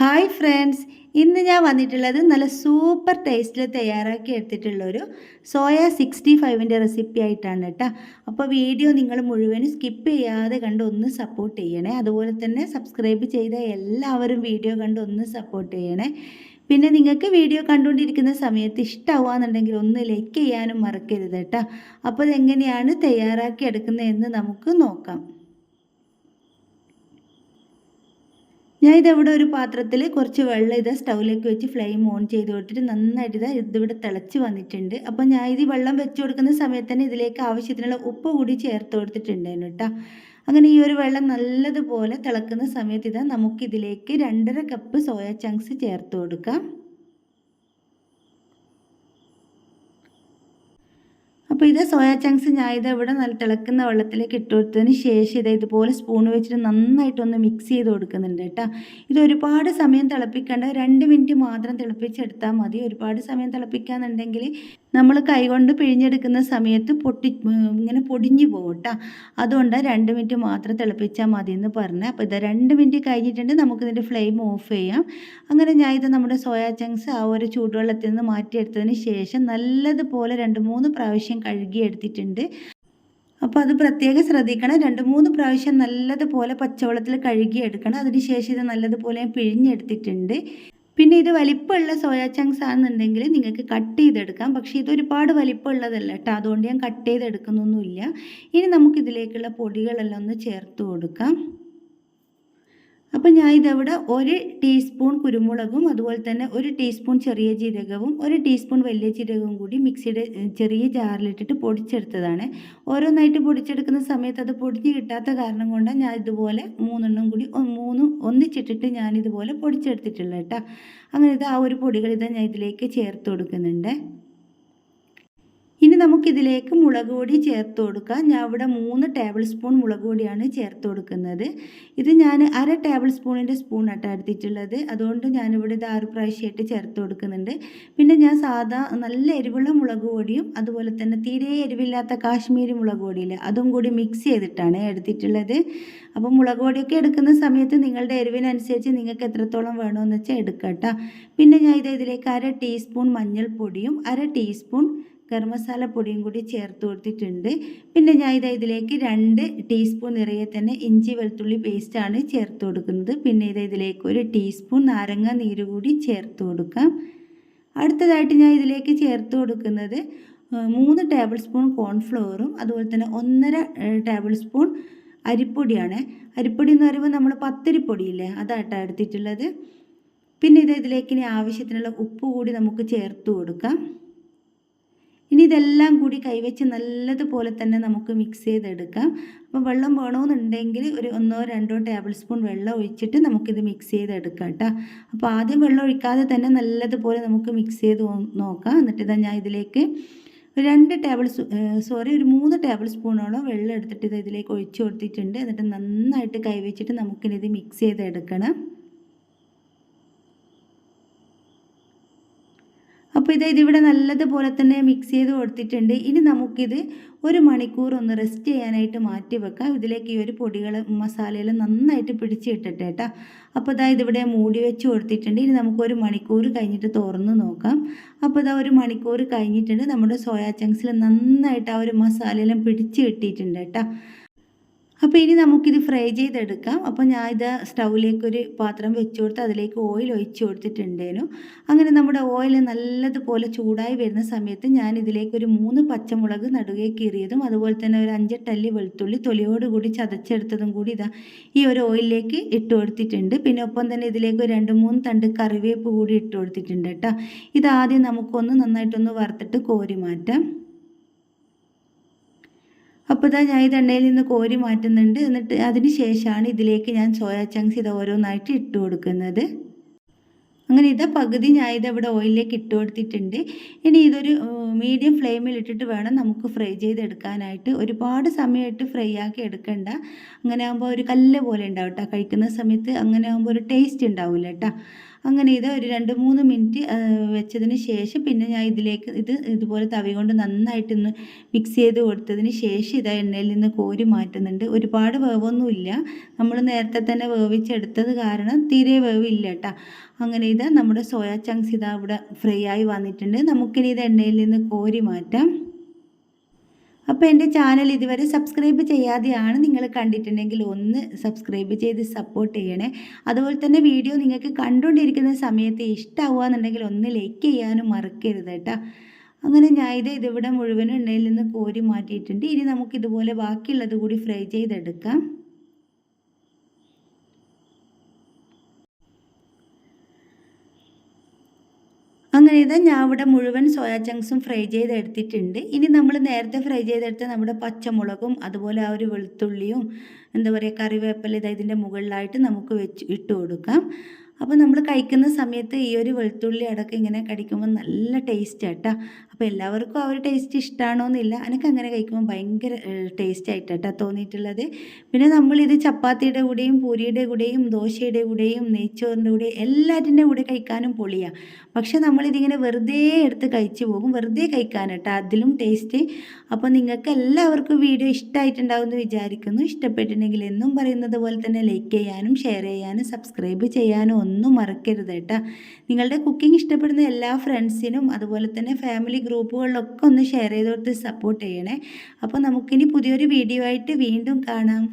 Hi friends, ഇന്ന് ഞാൻ വന്നിട്ടുള്ളത് നല്ല സൂപ്പർ ടേസ്റ്റിൽ തയ്യാറാക്കി എടുത്തിട്ടുള്ളൊരു സോയ 65ൻ്റെ റെസിപ്പി ആയിട്ടാണ് കേട്ടോ. അപ്പോൾ വീഡിയോ നിങ്ങൾ മുഴുവനും സ്കിപ്പ് ചെയ്യാതെ കണ്ട് ഒന്ന് സപ്പോർട്ട് ചെയ്യണേ. അതുപോലെ തന്നെ സബ്സ്ക്രൈബ് ചെയ്ത എല്ലാവരും വീഡിയോ കണ്ട് ഒന്ന് സപ്പോർട്ട് ചെയ്യണേ. പിന്നെ നിങ്ങൾക്ക് വീഡിയോ കണ്ടുകൊണ്ടിരിക്കുന്ന സമയത്ത് ഇഷ്ടമാവുകയെന്നുണ്ടെങ്കിൽ ഒന്ന് ലൈക്ക് ചെയ്യാനും മറക്കരുത് കേട്ടോ. അപ്പോൾ അതെങ്ങനെയാണ് തയ്യാറാക്കി എടുക്കുന്നതെന്ന് നമുക്ക് നോക്കാം. ഞാൻ ഇതവിടെ ഒരു പാത്രത്തിൽ കുറച്ച് വെള്ളം സ്റ്റൗവിലേക്ക് വെച്ച് ഫ്ലെയിം ഓൺ ചെയ്ത് കൊടുത്തിട്ട് നന്നായിട്ട് ഇതിവിടെ തിളച്ച് വന്നിട്ടുണ്ട്. അപ്പോൾ ഞാൻ ഇത് വെള്ളം വെച്ച് കൊടുക്കുന്ന സമയത്ത് തന്നെ ഇതിലേക്ക് ആവശ്യത്തിനുള്ള ഉപ്പ് കൂടി ചേർത്ത് കൊടുത്തിട്ടുണ്ടായിരുന്നു കേട്ടോ. അങ്ങനെ ഈ ഒരു വെള്ളം നല്ലതുപോലെ തിളക്കുന്ന സമയത്ത് നമുക്കിതിലേക്ക് 2.5 കപ്പ് സോയ ചങ്ക്സ് ചേർത്ത് കൊടുക്കാം. അപ്പോൾ സോയ ചങ്ക്സ് ഞാൻ ഇവിടെ നല്ല തിളക്കുന്ന വെള്ളത്തിലേക്ക് ഇട്ട് കൊടുത്തതിന് ശേഷം ഇതുപോലെ സ്പൂൺ വെച്ചിട്ട് നന്നായിട്ടൊന്ന് മിക്സ് ചെയ്ത് കൊടുക്കുന്നുണ്ട് കേട്ടോ. ഇത് ഒരുപാട് സമയം തിളപ്പിക്കേണ്ട, 2 മിനിറ്റ് മാത്രം തിളപ്പിച്ചെടുത്താൽ മതി. ഒരുപാട് സമയം തിളപ്പിക്കാന്നുണ്ടെങ്കിൽ നമ്മൾ കൈകൊണ്ട് പിഴിഞ്ഞെടുക്കുന്ന സമയത്ത് ഇങ്ങനെ പൊടിഞ്ഞു പോകും കേട്ടോ. അതുകൊണ്ട് 2 മിനിറ്റ് മാത്രം തിളപ്പിച്ചാൽ മതി എന്ന് പറഞ്ഞത്. അപ്പോൾ 2 മിനിറ്റ് കഴിഞ്ഞിട്ടുണ്ട്, നമുക്കിതിൻ്റെ ഫ്ലെയിം ഓഫ് ചെയ്യാം. അങ്ങനെ ഞാൻ നമ്മുടെ സോയ ചങ്ക്സ് ആ ഒരു ചൂടുവെള്ളത്തിൽ നിന്ന് മാറ്റിയെടുത്തതിന് ശേഷം നല്ലതുപോലെ 2-3 പ്രാവശ്യം കഴുകിയെടുത്തിട്ടുണ്ട്. അപ്പോൾ അത് പ്രത്യേകം ശ്രദ്ധിക്കണം. 2-3 പ്രാവശ്യം നല്ലതുപോലെ പച്ചവെള്ളത്തിൽ കഴുകിയെടുക്കണം. അതിന് ശേഷം ഇത് നല്ലതുപോലെ പിഴിഞ്ഞെടുത്തിട്ടുണ്ട്. പിന്നെ ഇത് വലിപ്പമുള്ള സോയ ചങ്ക്സ് ആണെന്നുണ്ടെങ്കിൽ നിങ്ങൾക്ക് കട്ട് ചെയ്തെടുക്കാം. പക്ഷേ ഇതൊരുപാട് വലിപ്പമുള്ളതല്ല കേട്ടോ, അതുകൊണ്ട് ഞാൻ കട്ട് ചെയ്തെടുക്കുന്നൊന്നുമില്ല. ഇനി നമുക്കിതിലേക്കുള്ള പൊടികളെല്ലാം ഒന്ന് ചേർത്ത് കൊടുക്കാം. അപ്പോൾ ഞാൻ ഇതവിടെ 1 ടീസ്പൂൺ കുരുമുളകും അതുപോലെ തന്നെ 1 ടീസ്പൂൺ ചെറിയ ജീരകവും 1 ടീസ്പൂൺ വലിയ ജീരകവും കൂടി മിക്സിയുടെ ചെറിയ ജാറിലിട്ടിട്ട് പൊടിച്ചെടുത്തതാണ്. ഓരോന്നായിട്ട് പൊടിച്ചെടുക്കുന്ന സമയത്ത് അത് പൊടിഞ്ഞ് കിട്ടാത്ത കാരണം കൊണ്ടാണ് ഞാൻ ഇതുപോലെ 3 കൂടി ഒന്നിച്ചിട്ടിട്ട് ഞാനിതുപോലെ പൊടിച്ചെടുത്തിട്ടുള്ളത് കേട്ടോ. അങ്ങനെ ആ ഒരു പൊടികൾ ഞാൻ ഇതിലേക്ക് ചേർത്ത് കൊടുക്കുന്നുണ്ട്. ഇനി നമുക്കിതിലേക്ക് മുളക് പൊടി ചേർത്ത് കൊടുക്കാം. ഞാൻ ഇവിടെ 3 ടേബിൾ സ്പൂൺ മുളക് പൊടിയാണ് ചേർത്ത് കൊടുക്കുന്നത്. ഇത് ഞാൻ 1/2 ടേബിൾ സ്പൂണിൻ്റെ സ്പൂണാട്ടോ എടുത്തിട്ടുള്ളത്. അതുകൊണ്ട് ഞാനിവിടെ 6 പ്രാവശ്യമായിട്ട് ചേർത്ത് കൊടുക്കുന്നുണ്ട്. പിന്നെ ഞാൻ സാധാ നല്ല എരിവുള്ള മുളക് പൊടിയും അതുപോലെ തന്നെ തീരെ എരിവില്ലാത്ത കാശ്മീരി മുളക് പൊടിയില്ല, അതും കൂടി മിക്സ് ചെയ്തിട്ടാണ് എടുത്തിട്ടുള്ളത്. അപ്പോൾ മുളക് പൊടിയൊക്കെ എടുക്കുന്ന സമയത്ത് നിങ്ങളുടെ എരിവിനനുസരിച്ച് നിങ്ങൾക്ക് എത്രത്തോളം വേണമെന്ന് വെച്ചാൽ എടുക്കാം കേട്ടോ. പിന്നെ ഞാൻ ഇതിലേക്ക് 1/2 ടീസ്പൂൺ മഞ്ഞൾപ്പൊടിയും 1/2 ടീസ്പൂൺ ഗരം മസാല പൊടിയും കൂടി ചേർത്ത് കൊടുത്തിട്ടുണ്ട്. പിന്നെ ഞാൻ ഇതിലേക്ക് 2 ടീസ്പൂൺ നിറയെ തന്നെ ഇഞ്ചി വെളുത്തുള്ളി പേസ്റ്റാണ് ചേർത്ത് കൊടുക്കുന്നത്. പിന്നെ ഇതിലേക്ക് 1 ടീസ്പൂൺ നാരങ്ങ നീര് കൂടി ചേർത്ത് കൊടുക്കാം. അടുത്തതായിട്ട് ഞാൻ ഇതിലേക്ക് ചേർത്ത് കൊടുക്കുന്നത് 3 ടേബിൾ സ്പൂൺ കോൺഫ്ലവറും അതുപോലെ തന്നെ 1.5 ടേബിൾ സ്പൂൺ അരിപ്പൊടിയാണ്. അരിപ്പൊടി എന്ന് പറയുമ്പോൾ നമ്മൾ പത്തിരിപ്പൊടിയില്ലേ, അതാട്ടോ എടുത്തിട്ടുള്ളത്. പിന്നെ ഇതിലേക്ക് ഇനി ആവശ്യത്തിനുള്ള ഉപ്പ് കൂടി നമുക്ക് ചേർത്ത് കൊടുക്കാം. ഇനി ഇതെല്ലാം കൂടി കൈവച്ച് നല്ലതുപോലെ തന്നെ നമുക്ക് മിക്സ് ചെയ്തെടുക്കാം. അപ്പോൾ വെള്ളം വേണമെന്നുണ്ടെങ്കിൽ ഒരു 1-2 ടേബിൾ സ്പൂൺ വെള്ളം ഒഴിച്ചിട്ട് നമുക്കിത് മിക്സ് ചെയ്തെടുക്കാം കേട്ടോ. അപ്പോൾ ആദ്യം വെള്ളം ഒഴിക്കാതെ തന്നെ നല്ലതുപോലെ നമുക്ക് മിക്സ് ചെയ്ത് നോക്കാം. എന്നിട്ട് ഞാൻ ഇതിലേക്ക് ഒരു 3 ടേബിൾ സ്പൂണോളം വെള്ളം എടുത്തിട്ട് ഇതിലേക്ക് ഒഴിച്ച് കൊടുത്തിട്ടുണ്ട്. എന്നിട്ട് നന്നായിട്ട് കൈവച്ചിട്ട് നമുക്കിത് മിക്സ് ചെയ്തെടുക്കണം. അപ്പോൾ ഇതിവിടെ നല്ലതുപോലെ തന്നെ മിക്സ് ചെയ്ത് കൊടുത്തിട്ടുണ്ട്. ഇനി നമുക്കിത് 1 മണിക്കൂർ ഒന്ന് റെസ്റ്റ് ചെയ്യാനായിട്ട് മാറ്റി വെക്കാം. ഇതിലേക്ക് ഈ ഒരു പൊടികൾ മസാലയെല്ലാം നന്നായിട്ട് പിടിച്ചിട്ടിട്ട് കേട്ടോ. അപ്പോൾ ഇതിവിടെ മൂടി വെച്ച് കൊടുത്തിട്ടുണ്ട്. ഇനി നമുക്ക് 1 മണിക്കൂർ കഴിഞ്ഞിട്ട് തുറന്ന് നോക്കാം. അപ്പോൾ 1 മണിക്കൂർ കഴിഞ്ഞിട്ടുണ്ട്. നമ്മുടെ സോയ ചങ്ക്സിൽ നന്നായിട്ട് ആ ഒരു മസാലയെല്ലാം പിടിച്ച് കിട്ടിയിട്ടുണ്ട് കേട്ടോ. അപ്പോൾ ഇനി നമുക്കിത് ഫ്രൈ ചെയ്തെടുക്കാം. അപ്പോൾ ഞാൻ സ്റ്റൗവിലേക്ക് ഒരു പാത്രം വെച്ച് കൊടുത്ത് അതിലേക്ക് ഓയിൽ ഒഴിച്ച് കൊടുത്തിട്ടുണ്ടേനു. അങ്ങനെ നമ്മുടെ ഓയിൽ നല്ലതുപോലെ ചൂടായി വരുന്ന സമയത്ത് ഞാൻ ഇതിലേക്ക് ഒരു 3 പച്ചമുളക് നടുകെ കീറിയതും അതുപോലെ തന്നെ ഒരു 5 അല്ലി വെളുത്തുള്ളി തൊലിയോട് കൂടി ചതച്ചെടുത്തതും കൂടി ഈ ഒരു ഓയിലിലേക്ക് ഇട്ട് കൊടുത്തിട്ടുണ്ട്. പിന്നെ ഒപ്പം തന്നെ ഇതിലേക്ക് 2-3 തണ്ട് കറിവേപ്പ് കൂടി ഇട്ട് കൊടുത്തിട്ടുണ്ട് കേട്ടോ. ഇതാദ്യം നമുക്കൊന്ന് നന്നായിട്ടൊന്ന് വറുത്തിട്ട് കോരി മാറ്റാം. അപ്പോൾ ഞാൻ എണ്ണയിൽ നിന്ന് കോരി മാറ്റുന്നുണ്ട്. എന്നിട്ട് അതിന് ശേഷമാണ് ഇതിലേക്ക് ഞാൻ സോയ ചങ്ക്സ് ഓരോന്നായിട്ട് ഇട്ട് കൊടുക്കുന്നത്. അങ്ങനെ പകുതി ഞാൻ ഇവിടെ ഓയിലിലേക്ക് ഇട്ട് കൊടുത്തിട്ടുണ്ട്. ഇനി ഇതൊരു മീഡിയം ഫ്ലെയിമിൽ ഇട്ടിട്ട് വേണം നമുക്ക് ഫ്രൈ ചെയ്തെടുക്കാനായിട്ട്. ഒരുപാട് സമയമായിട്ട് ഫ്രൈ ആക്കി എടുക്കണ്ട. അങ്ങനെ ആകുമ്പോൾ ഒരു കല്ല് പോലെ ഉണ്ടാവും കേട്ടോ കഴിക്കുന്ന സമയത്ത്. അങ്ങനെ ആകുമ്പോൾ ഒരു ടേസ്റ്റ് ഉണ്ടാവില്ല കേട്ടോ. അങ്ങനെ ഒരു 2-3 മിനിറ്റ് വെച്ചതിന് ശേഷം പിന്നെ ഞാൻ ഇതിലേക്ക് ഇതുപോലെ തവി കൊണ്ട് നന്നായിട്ടൊന്ന് മിക്സ് ചെയ്ത് കൊടുത്തതിന് ശേഷം എണ്ണയിൽ നിന്ന് കോരി മാറ്റുന്നുണ്ട്. ഒരുപാട് വേവൊന്നുമില്ല, നമ്മൾ നേരത്തെ തന്നെ വേവിച്ചെടുത്തത് കാരണം തീരെ വേവില്ല കേട്ടോ. അങ്ങനെ നമ്മുടെ സോയാ ചങ്ക്സ് ഇവിടെ ഫ്രൈ ആയി വന്നിട്ടുണ്ട്. നമുക്കിനി എണ്ണയിൽ നിന്ന് കോരി മാറ്റാം. അപ്പോൾ എൻ്റെ ചാനൽ ഇതുവരെ സബ്സ്ക്രൈബ് ചെയ്യാതെയാണ് നിങ്ങൾ കണ്ടിട്ടുണ്ടെങ്കിൽ ഒന്ന് സബ്സ്ക്രൈബ് ചെയ്ത് സപ്പോർട്ട് ചെയ്യണേ. അതുപോലെ തന്നെ വീഡിയോ നിങ്ങൾക്ക് കണ്ടുകൊണ്ടിരിക്കുന്ന സമയത്ത് ഇഷ്ടമാവുകയെന്നുണ്ടെങ്കിൽ ഒന്ന് ലൈക്ക് ചെയ്യാനും മറക്കരുത് കേട്ടോ. അങ്ങനെ ഞാൻ ഇതിവിടെ മുഴുവനും എണ്ണയിൽ നിന്ന് കോരി മാറ്റിയിട്ടുണ്ട്. ഇനി നമുക്കിതുപോലെ ബാക്കിയുള്ളത് കൂടി ഫ്രൈ ചെയ്തെടുക്കാം. അങ്ങനെ ഞാൻ ഇവിടെ മുഴുവൻ സോയാ ചങ്ക്സും ഫ്രൈ ചെയ്തെടുത്തിട്ടുണ്ട്. ഇനി നമ്മൾ നേരത്തെ ഫ്രൈ ചെയ്തെടുത്ത നമ്മുടെ പച്ചമുളകും അതുപോലെ ആ ഒരു വെളുത്തുള്ളിയും എന്താ പറയുക കറിവേപ്പില ഇതിൻ്റെ മുകളിലായിട്ട് നമുക്ക് ഇട്ട് കൊടുക്കാം. അപ്പോൾ നമ്മൾ കഴിക്കുന്ന സമയത്ത് ഈ ഒരു വെളുത്തുള്ളി അടക്കം ഇങ്ങനെ കടിക്കുമ്പോൾ നല്ല ടേസ്റ്റ് ആട്ടോ. അപ്പോൾ എല്ലാവർക്കും ആ ഒരു ടേസ്റ്റ് ഇഷ്ടമാണോ എന്നില്ല, എനിക്ക് അങ്ങനെ കഴിക്കുമ്പോൾ ഭയങ്കര ടേസ്റ്റ് ആയിട്ടാട്ടോ തോന്നിയിട്ടുള്ളത്. പിന്നെ നമ്മളിത് ചപ്പാത്തിയുടെ കൂടെയും പൂരിയുടെ കൂടെയും ദോശയുടെ കൂടെയും നെയ്ച്ചോറിൻ്റെ കൂടെയും എല്ലാറ്റിൻ്റെ കൂടെ കഴിക്കാനും പൊളിയാണ്. പക്ഷെ നമ്മളിതിങ്ങനെ വെറുതെ എടുത്ത് കഴിച്ചു പോകും, വെറുതെ കഴിക്കാൻ കേട്ടോ അതിലും ടേസ്റ്റ്. അപ്പോൾ നിങ്ങൾക്ക് എല്ലാവർക്കും വീഡിയോ ഇഷ്ടമായിട്ടുണ്ടാവുമെന്ന് വിചാരിക്കുന്നു. ഇഷ്ടപ്പെട്ടിട്ടുണ്ടെങ്കിൽ എന്നും പറയുന്നത് പോലെ തന്നെ ലൈക്ക് ചെയ്യാനും ഷെയർ ചെയ്യാനും സബ്സ്ക്രൈബ് ചെയ്യാനും ഒന്നും മറക്കരുത് കേട്ടോ. നിങ്ങളുടെ കുക്കിംഗ് ഇഷ്ടപ്പെടുന്ന എല്ലാ ഫ്രണ്ട്സിനും അതുപോലെ തന്നെ ഫാമിലി ഗ്രൂപ്പുകളിലൊക്കെ ഒന്ന് ഷെയർ ചെയ്ത് കൊടുത്ത് സപ്പോർട്ട് ചെയ്യണേ. അപ്പോൾ നമുക്കിനി പുതിയൊരു വീഡിയോ ആയിട്ട് വീണ്ടും കാണാം.